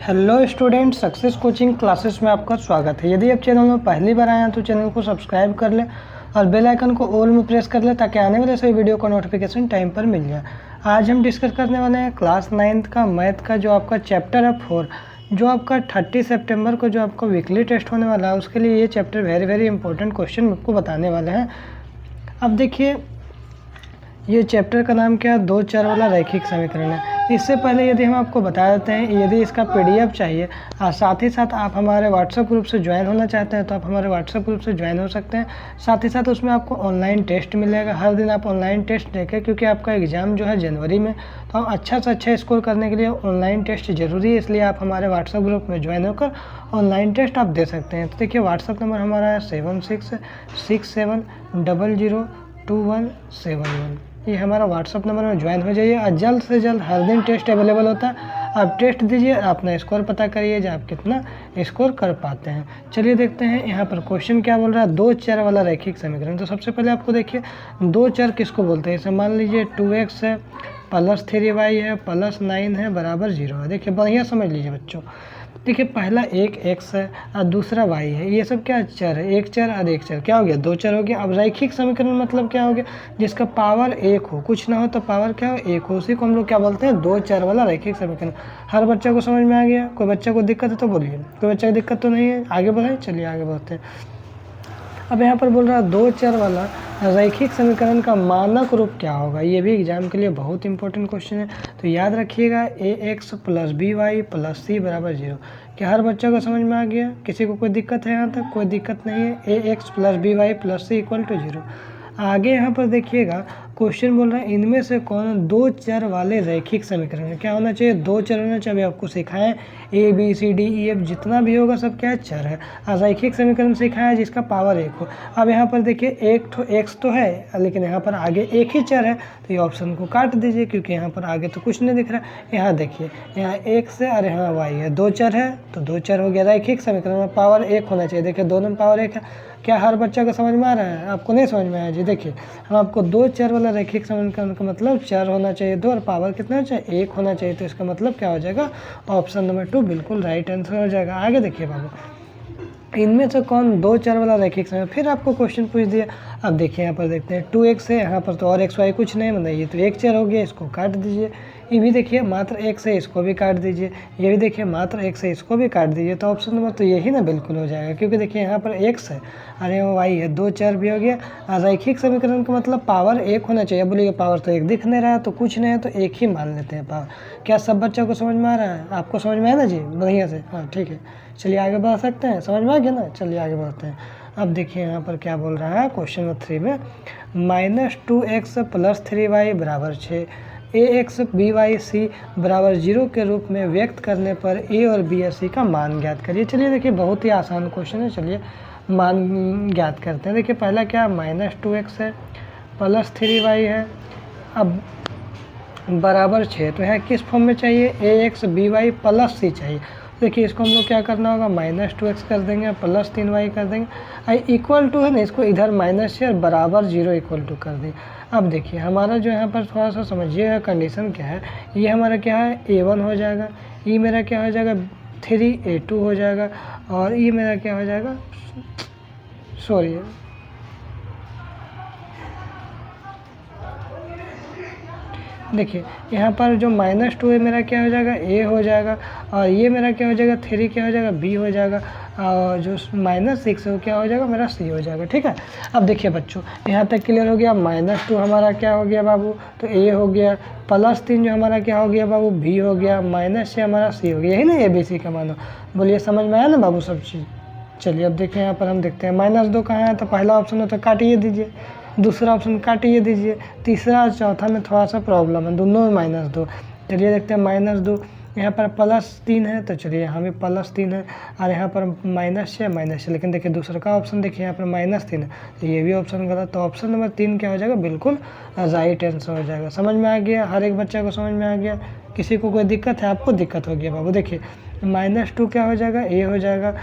Hello student, success coaching classes में आपका स्वागत है। यदि आप चैनल में पहली बार आए हैं तो चैनल को सब्सक्राइब कर लें और बेल आइकन को ऑल में प्रेस कर लें ताकि आने वाले सभी वीडियो का नोटिफिकेशन टाइम पर मिल जाए। आज हम डिस्कस करने वाले हैं क्लास 9th का मैथ का जो आपका चैप्टर है 4, जो आपका 30 सितंबर को जो आपका वीकली टेस्ट होने वाला है उसके लिए ये चैप्टर वेरी इंपॉर्टेंट क्वेश्चन आपको बताने वाले हैं। अब देखिए, ये चैप्टर का नाम क्या है, 2 चर वाला रैखिक समीकरण है। इससे पहले यदि हम आपको बता देते हैं, यदि इसका पीडीएफ चाहिए और साथ ही साथ आप हमारे व्हाट्सएप ग्रुप से ज्वाइन होना चाहते हैं तो आप हमारे व्हाट्सएप ग्रुप से ज्वाइन हो सकते हैं। साथ ही साथ उसमें आपको ऑनलाइन टेस्ट मिलेगा। हर दिन आप ऑनलाइन टेस्ट देखें, क्योंकि आपका एग्ज़ाम जो है जनवरी में, तो हम अच्छा से अच्छा स्कोर करने के लिए ऑनलाइन टेस्ट ज़रूरी है। इसलिए आप हमारे व्हाट्सएप ग्रुप में ज्वाइन होकर ऑनलाइन टेस्ट आप दे सकते हैं। तो देखिए, व्हाट्सएप नंबर हमारा है 7667002171। ये हमारा व्हाट्सअप नंबर में ज्वाइन हो जाइए और जल्द से जल्द हर दिन टेस्ट अवेलेबल होता है। आप टेस्ट दीजिए, अपना स्कोर पता करिए जो आप कितना स्कोर कर पाते हैं। चलिए देखते हैं यहाँ पर क्वेश्चन क्या बोल रहा है, 2 चर वाला रैखिक समीकरण। तो सबसे पहले आपको देखिए, 2 चर किसको बोलते हैं। इसे मान लीजिए 2x है प्लस 3y है प्लस 9 है बराबर 0 है। देखिए बढ़िया समझ लीजिए बच्चों। देखिए, पहला एक x है और दूसरा y है। ये सब क्या चर है, एक चर और एक चर, क्या हो गया, 2 चर हो गया। अब रैखिक समीकरण मतलब क्या हो गया, जिसका पावर 1 हो, कुछ ना हो तो पावर क्या हो, 1 हो। उसी को हम लोग क्या बोलते हैं, 2 चर वाला रैखिक समीकरण। हर बच्चे को समझ में आ गया? कोई बच्चे को दिक्कत है तो बोलिए। कोई बच्चे को दिक्कत तो नहीं है? आगे बढ़ाए, चलिए आगे बढ़ते हैं। अब यहाँ पर बोल रहा है 2 चर वाला रैखिक समीकरण का मानक रूप क्या होगा। ये भी एग्जाम के लिए बहुत इंपॉर्टेंट क्वेश्चन है, तो याद रखिएगा ax plus B Y plus C बराबर 0। क्या हर बच्चे को समझ में आ गया? किसी को कोई दिक्कत है? यहाँ तक कोई दिक्कत नहीं है। ax plus B Y plus C equal to 0। आगे यहाँ पर देखिएगा, क्वेश्चन बोल रहा है इनमें से कौन 2 चर वाले रैखिक समीकरण है। क्या होना चाहिए, 2 चर होना चाहिए। आपको सिखाएं a b c d e f जितना भी होगा सब क्या है, चर है। और रैखिक समीकरण सिखाया जिसका पावर 1 हो। अब यहाँ पर देखिए, एक तो x तो है लेकिन यहाँ पर आगे एक ही चर है, तो ये ऑप्शन को काट दीजिए क्योंकि यहाँ पर आगे तो कुछ नहीं दिख रहा। यहाँ देखिए, यहाँ x है और यहाँ y है, 2 चर है तो 2 चर हो गया। रैखिक समीकरण में पावर 1 होना चाहिए। देखिए दोनों में पावर 1 है। क्या हर बच्चा को समझ में आ रहा है? आपको नहीं समझ में आया जी? देखिए, हम आपको 2 चर वाला रैखिक समीकरण का मतलब चर होना चाहिए 2 और पावर कितना चाहिए, 1 होना चाहिए। तो इसका मतलब क्या हो जाएगा, ऑप्शन नंबर 2 बिल्कुल राइट आंसर हो जाएगा। आगे देखिए बाबू, इनमें से कौन 2 चर वाला रैखिक समीकरण। फिर आपको क्वेश्चन पूछ दिया। अब देखिए यहाँ पर देखते हैं, 2x है यहाँ पर तो और x y कुछ नहीं, मतलब ये तो एक चर हो गया, इसको काट दीजिए। ये भी देखिए मात्र x है, इसको भी काट दीजिए। ये भी देखिए मात्र x है, इसको भी काट दीजिए। तो ऑप्शन नंबर तो यही ना बिल्कुल हो जाएगा, क्योंकि देखिए यहाँ पर x है और यहाँ y है, 2 चर भी हो गया। रैखिक समीकरण का मतलब पावर 1 होना चाहिए। बोलिए पावर तो 1 दिख नहीं रहा है तो कुछ नहीं है, तो 1 ही मान लेते हैं पावर। क्या सब बच्चों को समझ में आ रहा है? आपको समझ में आया ना जी? बढ़िया से, हाँ ठीक है। चलिए आगे बढ़ सकते हैं, समझ में आ गया ना? चलिए आगे बढ़ते हैं। अब देखिए यहाँ पर क्या बोल रहा है क्वेश्चन नंबर 3 में, -2x प्लस 3y बराबर 6, ax by c बराबर 0 के रूप में व्यक्त करने पर a और b और c का मान ज्ञात करिए। चलिए देखिए, बहुत ही आसान क्वेश्चन है। चलिए मान ज्ञात करते हैं। देखिए पहला क्या, -2x है प्लस 3y है, अब बराबर 6। तो यहाँ किस फॉर्म में चाहिए, ax by प्लस c चाहिए। देखिए इसको हम लोग क्या करना होगा, -2x कर देंगे प्लस 3y कर देंगे, इक्वल टू है ना, इसको इधर माइनस से और बराबर 0 इक्वल टू कर दें। अब देखिए हमारा जो यहाँ पर थोड़ा सा समझिएगा कंडीशन क्या है। ये हमारा क्या है, a1 हो जाएगा, ये मेरा क्या हो जाएगा 3a2 हो जाएगा, और ये मेरा क्या हो जाएगा, सॉरी देखिए यहाँ पर जो -2 है मेरा क्या हो जाएगा, a हो जाएगा, और ये मेरा क्या हो जाएगा 3 क्या हो जाएगा, b हो जाएगा, और जो -6 है वो क्या हो जाएगा मेरा c हो जाएगा। ठीक है। अब देखिए बच्चों, यहाँ तक क्लियर हो गया। -2 हमारा क्या हो गया बाबू, तो a हो गया, +3 जो हमारा क्या हो गया बाबू, b हो गया, -6 हमारा c हो गया। यही ना a b c का मानो। बोलिए समझ में आया ना बाबू सब चीज़? चलिए अब देखिए यहाँ पर हम देखते हैं -2 कहाँ है, तो पहला ऑप्शन है तो काटिए दीजिए, दूसरा ऑप्शन काटिए दीजिए, तीसरा और चौथा में थोड़ा सा प्रॉब्लम है, दोनों में -2। चलिए देखते हैं -2, यहाँ पर +3 है तो चलिए यहाँ भी +3 है, और यहाँ पर -6 लेकिन देखिए दूसरा का ऑप्शन देखिए यहाँ पर -3 है, तो ये भी ऑप्शन गलत। तो ऑप्शन नंबर 3 क्या हो जाएगा, बिल्कुल राइट आंसर हो जाएगा। समझ में आ गया? हर एक बच्चे को समझ में आ गया? किसी को कोई दिक्कत है? आपको दिक्कत हो गया बाबू? देखिए -2 क्या हो जाएगा, a हो जाएगा,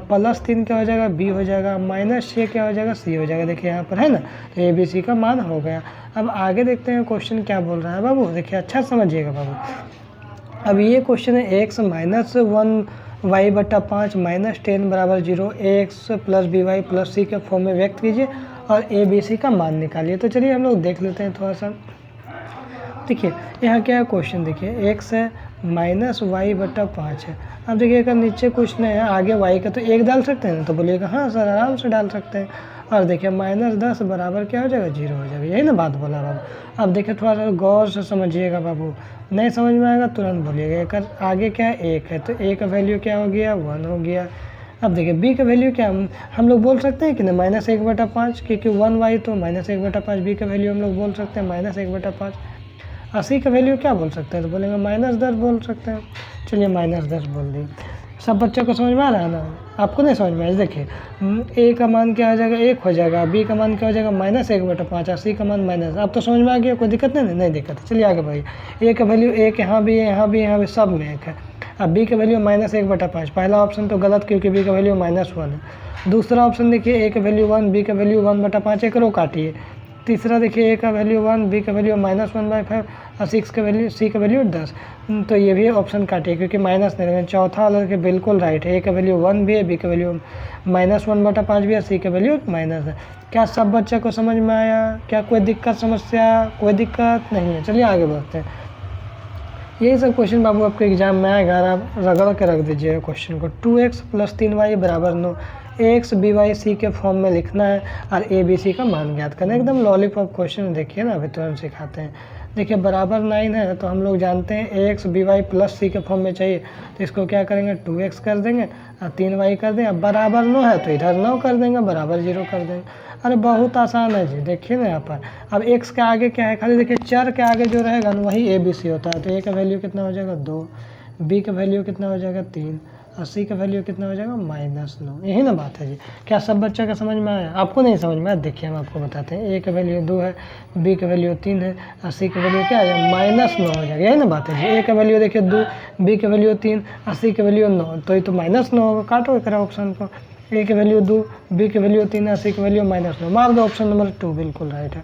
+3 क्या हो जाएगा, b हो जाएगा, -6 क्या हो जाएगा, c हो जाएगा। देखिए यहाँ पर है ना, तो a b c का मान हो गया। अब आगे देखते हैं क्वेश्चन क्या बोल रहा है बाबू। देखिए अच्छा समझिएगा बाबू। अब ये क्वेश्चन है x माइनस 1y/5 माइनस 10 बराबर 0, ax plus by plus c के फॉर्म में व्यक्त कीजिए और a b c का मान निकालिए। तो चलिए हम लोग देख लेते हैं थोड़ा सा। देखिए यहाँ क्या है क्वेश्चन, देखिए x है माइनस y/5 है। अब देखिए अगर नीचे कुछ नहीं है, आगे y का तो 1 डाल सकते हैं, तो बोलिएगा हाँ सर आराम से डाल सकते हैं। और देखिए -10 बराबर क्या हो जाएगा, 0 हो जाएगा। यही ना बात बोला बाबू। अब देखिए थोड़ा सा गौर से समझिएगा बाबू, नहीं समझ में आएगा तुरंत बोलिएगा। अगर आगे क्या है 1 है, तो a का वैल्यू क्या हो गया, 1 हो गया। अब देखिए b का वैल्यू क्या हम लोग बोल सकते हैं कि ना -1/5, क्योंकि 1y तो -1/5, b का वैल्यू हम लोग बोल सकते हैं -1/5। और c का वैल्यू क्या बोल सकते हैं, तो बोलेंगे -10 बोल सकते हैं। चलिए -10 बोल दिए। सब बच्चों को समझ में आ रहा है ना, आपको नहीं समझ में आया? देखिए a का मान क्या हो जाएगा, 1 हो जाएगा, b का मान क्या हो जाएगा -1/5, और c का मान माइनस। अब तो समझ में आ गया, कोई दिक्कत नहीं दिक्कत है। चलिए आगे बढ़िए। a का वैल्यू 1 यहाँ भी है, यहाँ भी, यहाँ भी, सब में 1 है। अब b का वैल्यू -1/5, पहला ऑप्शन तो गलत, क्योंकि b का वैल्यू -1 है। दूसरा ऑप्शन देखिए a का वैल्यू 1, b का वैल्यू 1/5, एक रो काटिए। तीसरा देखिए a का वैल्यू 1, b का वैल्यू -1/5 और c का वैल्यू 10, तो ये भी ऑप्शन काटिए क्योंकि माइनस नहीं रहेगा। चौथा वाला देखिए बिल्कुल राइट है, a का वैल्यू 1 भी है, b का वैल्यू -1/5 भी है, c का वैल्यू माइनस है। क्या सब बच्चे को समझ में आया? क्या कोई दिक्कत समस्या? कोई दिक्कत नहीं है। चलिए आगे बढ़ते हैं। यही सब क्वेश्चन बाबू आपके एग्जाम में आएगा, आप रगड़ के रख दीजिएगा क्वेश्चन को। 2x + 3y = 9, ax by c के फॉर्म में लिखना है और a b c का मान ज्ञात करना है। एकदम लॉलीपॉप क्वेश्चन, देखिए ना अभी तुरंत सिखाते हैं। देखिए बराबर 9 है, तो हम लोग जानते हैं ax by प्लस c के फॉर्म में चाहिए, तो इसको क्या करेंगे, 2x कर देंगे और 3y कर देंगे। अब बराबर 9 है तो इधर 9 कर देंगे, बराबर 0 कर देंगे। अरे बहुत आसान है जी, देखिए ना यहाँ पर। अब x के आगे क्या है, खाली देखिए चर के आगे जो रहेगा ना वही a b c होता है। तो a का वैल्यू कितना हो जाएगा, 2, b का वैल्यू कितना हो जाएगा, 3 और c का वैल्यू कितना हो जाएगा, -9। यही ना बात है जी। क्या सब बच्चा का समझ में आया? आपको नहीं समझ में आया, देखिए हम आपको बताते हैं। a का वैल्यू 2 है, b का वैल्यू 3 है और c का वैल्यू क्या है, -9 हो जाएगा। यही ना बात है जी। a का वैल्यू देखिए 2, b का वैल्यू 3 और c का वैल्यू 9, तो ये तो -9 होगा। काटो एक ऑप्शन को, a की वैल्यू 2, b की वैल्यू 3 और c की वैल्यू -9, मार दो। ऑप्शन नंबर 2 बिल्कुल राइट है।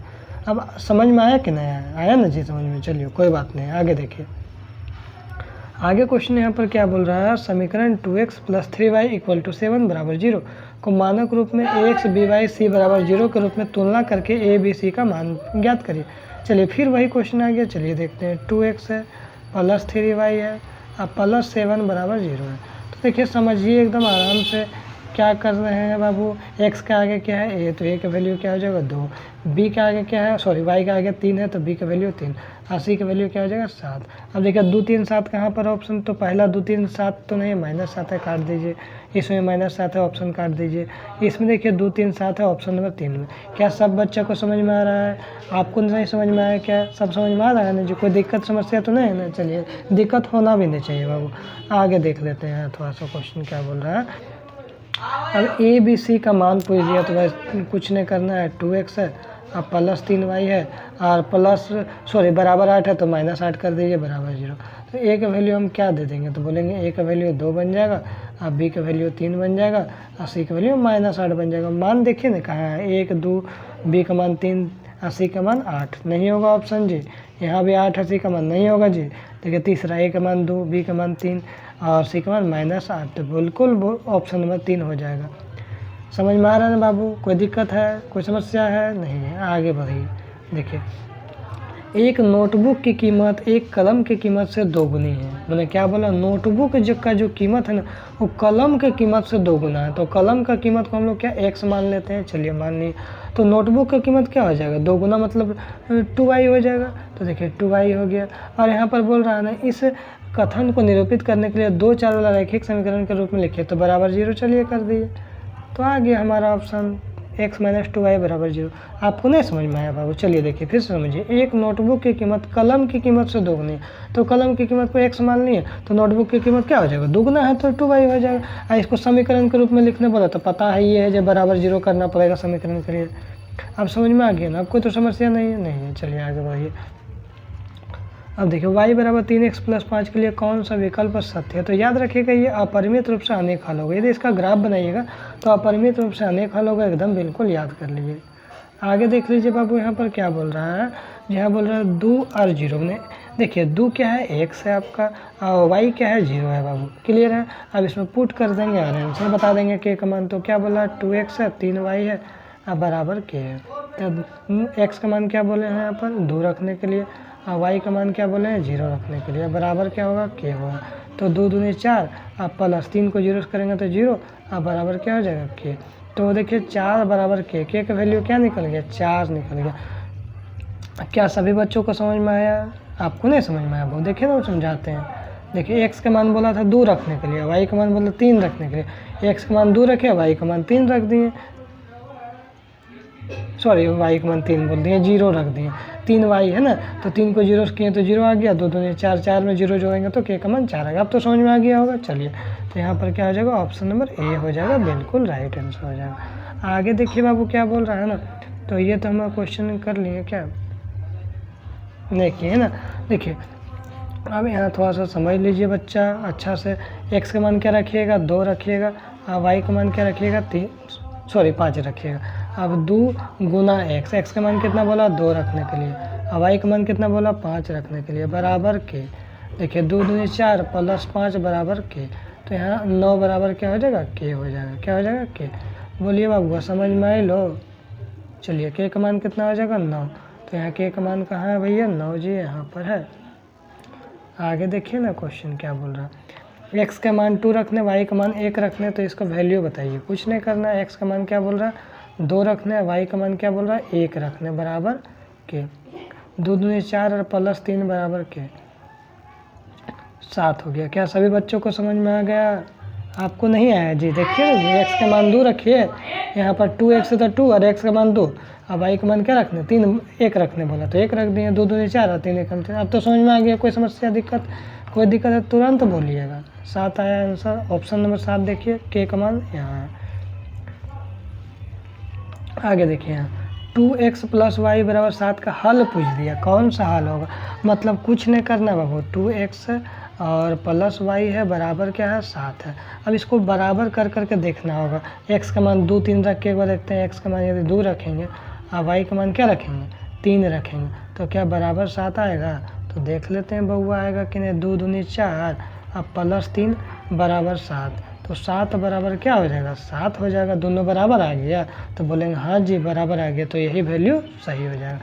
अब समझ में आया कि नहीं आया? आया ना जी समझ में। चलिए कोई बात नहीं, आगे देखिए। आगे क्वेश्चन यहाँ पर क्या बोल रहा है, समीकरण 2x + 3y = 7 = 0 को मानक रूप में ax by c = 0 के रूप में तुलना करके a b c का मान ज्ञात करिए। चलिए फिर वही क्वेश्चन आ गया। चलिए देखते हैं। 2x है + 3y है और +7 = 0 है। तो देखिए समझिए एकदम आराम से क्या कर रहे हैं बाबू। x के आगे क्या है, a, तो a का वैल्यू क्या हो जाएगा, 2। b के आगे क्या है, सॉरी y के आगे 3 है, तो b का वैल्यू 3 और c का वैल्यू क्या हो जाएगा, 7। अब देखिए 2 3 7 कहाँ पर ऑप्शन, तो पहला 2 3 7 तो नहीं, -7 है, काट दीजिए। इसमें -7 है, ऑप्शन काट दीजिए। इसमें देखिए 2 3 7 है, ऑप्शन नंबर 3 में। क्या सब बच्चा को समझ में आ रहा है? आपको नहीं समझ में आया क्या? सब समझ में आ रहा है ना जी? कोई दिक्कत समस्या तो नहीं है ना? चलिए, दिक्कत होना भी नहीं चाहिए बाबू। आगे देख लेते हैं थोड़ा सा क्वेश्चन क्या बोल रहा है। अब a b c का मान पूछ दिया, तो बस कुछ नहीं करना है। 2x है और +3y है और बराबर 8 है, तो -8 कर दीजिए, बराबर 0। तो a का वैल्यू हम क्या दे देंगे, तो बोलेंगे a का वैल्यू 2 बन जाएगा और b का वैल्यू 3 बन जाएगा और c का वैल्यू -8 बन जाएगा। मान देखिए ना कहाँ है, 1 2, b का मान 3 और c का मान 8, नहीं होगा ऑप्शन जी। यहाँ भी 8 है, c का मान नहीं होगा जी। देखिए तीसरा, a का मान 2, b का मान 3 और c का मान -8, तो बिल्कुल ऑप्शन नंबर 3 हो जाएगा। समझ में आ रहा है ना बाबू? कोई दिक्कत है, कोई समस्या है? नहीं है। आगे बढ़िए। देखिए एक नोटबुक की कीमत एक कलम की कीमत से दोगुनी है। मैंने क्या बोला, नोटबुक का जो कीमत है ना वो कलम की कीमत से दोगुना है। तो कलम का कीमत को हम लोग क्या x मान लेते हैं। चलिए मान लिए, तो नोटबुक का कीमत क्या हो जाएगा, दोगुना मतलब 2y हो जाएगा। तो देखिए 2y हो गया। और यहाँ पर बोल रहा है ना, इस कथन को निरूपित करने के लिए 2 4 वाला रैखिक समीकरण के रूप में लिखिए, तो बराबर 0 चलिए कर दिए। तो आ गया हमारा ऑप्शन x - 2y = 0। आपको नहीं समझ में आया बाबू? चलिए देखिए फिर समझिए। एक नोटबुक की कीमत कलम की कीमत से दोगुनी है, तो कलम की कीमत को x मान लिए, तो नोटबुक की कीमत क्या हो जाएगा, दोगुना है, तो 2y हो जाएगा। और इसको समीकरण के रूप में लिखने बोला, तो पता है ये है जो बराबर 0 करना पड़ेगा समीकरण के लिए। अब समझ में आ गया ना? आपको तो समस्या नहीं है? नहीं है। चलिए आगे बढ़िए। अब देखिए y = 3x + 5 के लिए कौन सा विकल्प सत्य है। तो याद रखिएगा ये अपरिमित रूप से अनेक हल होगा। यदि इसका ग्राफ बनाइएगा तो अपरिमित रूप से अनेक हल होगा, एकदम बिल्कुल याद कर लीजिए। आगे देख लीजिए बाबू, यहाँ पर क्या बोल रहा है, यहाँ बोल रहा है 2 और 0 में देखिए दो क्या है, x है आपका, और y क्या है, 0 है बाबू। क्लियर है। अब इसमें पुट कर देंगे और आंसर बता देंगे k का मान। तो क्या बोला, 2x है, 3y है, अब बराबर k है। तो x का मान क्या बोले हैं यहाँ पर, 2 रखने के लिए, और y का मान क्या बोले हैं, 0 रखने के लिए। बराबर क्या होगा, k होगा। तो 2 दूनी 4, अब प्लस 3 को 0 करेंगे तो 0, अब बराबर क्या हो जाएगा, k। तो देखिए 4 बराबर k का वैल्यू क्या निकल गया, 4 निकल गया। क्या सभी बच्चों को समझ में आया, आपको नहीं समझ में आया वो देखिए ना, वो समझाते हैं। देखिए x का मान बोला था 2 रखने के लिए, y का मान बोला 3 रखने के लिए। x का मान 2 रखे, y का मान 3 रख दिए, सॉरी y का मान 3 बोल दिए, 0 रख दिए। 3y है ना, तो 3 को 0 किए तो 0 आ गया, 2 दूनी 4, 4 में 0 जोड़ेंगे तो k का मान 4 आएगा। अब तो समझ में आ गया होगा। चलिए तो यहाँ पर क्या हो जाएगा, ऑप्शन नंबर ए हो जाएगा, बिल्कुल राइट आंसर हो जाएगा। आगे देखिए बाबू क्या बोल रहा है ना, तो ये तो हम क्वेश्चन कर लिए क्या, देखिए है ना। देखिए अब यहाँ थोड़ा सा समझ लीजिए बच्चा अच्छा से। x का मान क्या रखिएगा, 2 रखिएगा, और y का मान क्या रखिएगा, 5 रखिएगा। अब 2 गुना x का मान कितना बोला, 2 रखने के लिए, और y का मान कितना बोला, 5 रखने के लिए, बराबर k। देखिए 2 दूनी 4 प्लस 5 बराबर k। तो यहाँ 9 बराबर क्या हो जाएगा, k हो जाएगा। क्या हो जाएगा, k। बोलिए बाबू समझ में आई लो। चलिए k का मान कितना हो जाएगा, 9। तो यहाँ k का मान कहाँ है भैया, 9 जी यहाँ पर है। आगे देखिए ना क्वेश्चन क्या बोल रहा है, x का मान 2 रखने, y का मान 1 रखने, तो इसका वैल्यू बताइए। कुछ नहीं करना है, x का मान क्या बोल रहा है, 2 रखने, y का मान क्या बोल रहा है, 1 रखने, बराबर के। 2 दूनी 4 और प्लस 3 बराबर के 7 हो गया। क्या सभी बच्चों को समझ में आ गया, आपको नहीं आया जी। देखिए x का मान 2 रखिए, यहाँ पर 2x है तो 2 और x का मान 2, अब y का मान क्या रखने, 3, 1 रखने बोला तो 1 रख दिए। 2 दूनी 4 और 3 1 3। अब तो समझ में आ गया। कोई समस्या दिक्कत, कोई दिक्कत है तुरंत बोलिएगा। 7 आया आंसर, ऑप्शन नंबर 7 देखिए, k का मान यहाँ है। आगे देखिए यहाँ 2x + y बराबर 7 का हल पूछ दिया, कौन सा हल होगा। मतलब कुछ नहीं करना बाबू, 2x और प्लस y है बराबर क्या है, 7 है। अब इसको बराबर कर करके देखना होगा। x का मान 2 3 रख के एक बार देखते हैं। x का मान यदि 2 रखेंगे और y का मान क्या रखेंगे, 3 रखेंगे, तो क्या बराबर 7 आएगा। तो देख लेते हैं बउआ आएगा कि नहीं। 2 दूनी 4 अब प्लस 3 बराबर 7, तो 7 बराबर क्या हो जाएगा, 7 हो जाएगा। दोनों बराबर आ गया तो बोलेंगे हाँ जी बराबर आ गया, तो यही वैल्यू सही हो जाएगा।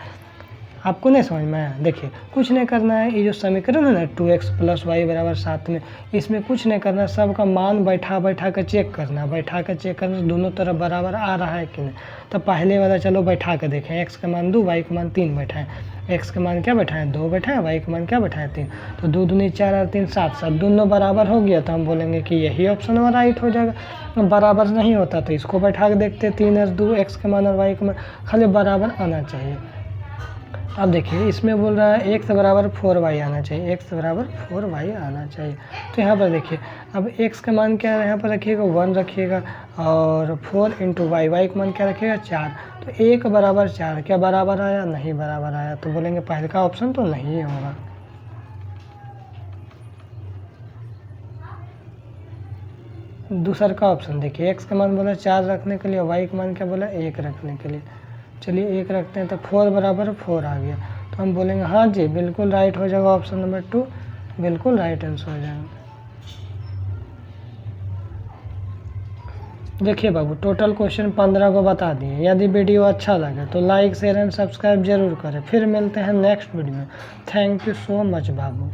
आपको नहीं समझ में आया, देखिए कुछ नहीं करना है। ये जो समीकरण है ना 2x + y बराबर 7 में, इसमें कुछ नहीं करना, सबका मान बैठा कर चेक करना, बैठा कर चेक करना दोनों तरफ बराबर आ रहा है कि नहीं। तो पहले वाला चलो बैठा कर देखें, x का मान 2 y का मान 3 बैठाएं। x का मान क्या बैठाएं, 2 बैठाएं, y का मान क्या बैठाएं, 3। तो 2 दूनी 4 और 3 7, सब दोनों बराबर हो गया तो हम बोलेंगे कि यही ऑप्शन हमारा राइट हो जाएगा। बराबर नहीं होता तो इसको बैठा के देखते, 3 और 2 x का मान और y का मान खाली बराबर आना चाहिए। अब देखिए इसमें बोल रहा है x बराबर 4y आना चाहिए, x बराबर 4y आना चाहिए। तो यहाँ पर देखिए अब x का मान क्या है, यहाँ पर रखिएगा 1 रखिएगा, और 4 × y का मान क्या रखिएगा 4। तो 1 बराबर 4 क्या बराबर आया, नहीं बराबर आया, तो बोलेंगे पहले का ऑप्शन तो नहीं होगा। दूसरा का ऑप्शन देखिए, x का मान बोला 4 रखने के लिए, y का मान क्या बोला 1 रखने के लिए। चलिए 1 रखते हैं तो 4 बराबर 4 आ गया, तो हम बोलेंगे हाँ जी बिल्कुल राइट हो जाएगा, ऑप्शन नंबर 2 बिल्कुल राइट आंसर हो जाएगा। देखिए बाबू टोटल क्वेश्चन 15 को बता दिए। यदि वीडियो अच्छा लगे तो लाइक शेयर एंड सब्सक्राइब जरूर करें। फिर मिलते हैं नेक्स्ट वीडियो में। Thank you so much Babu.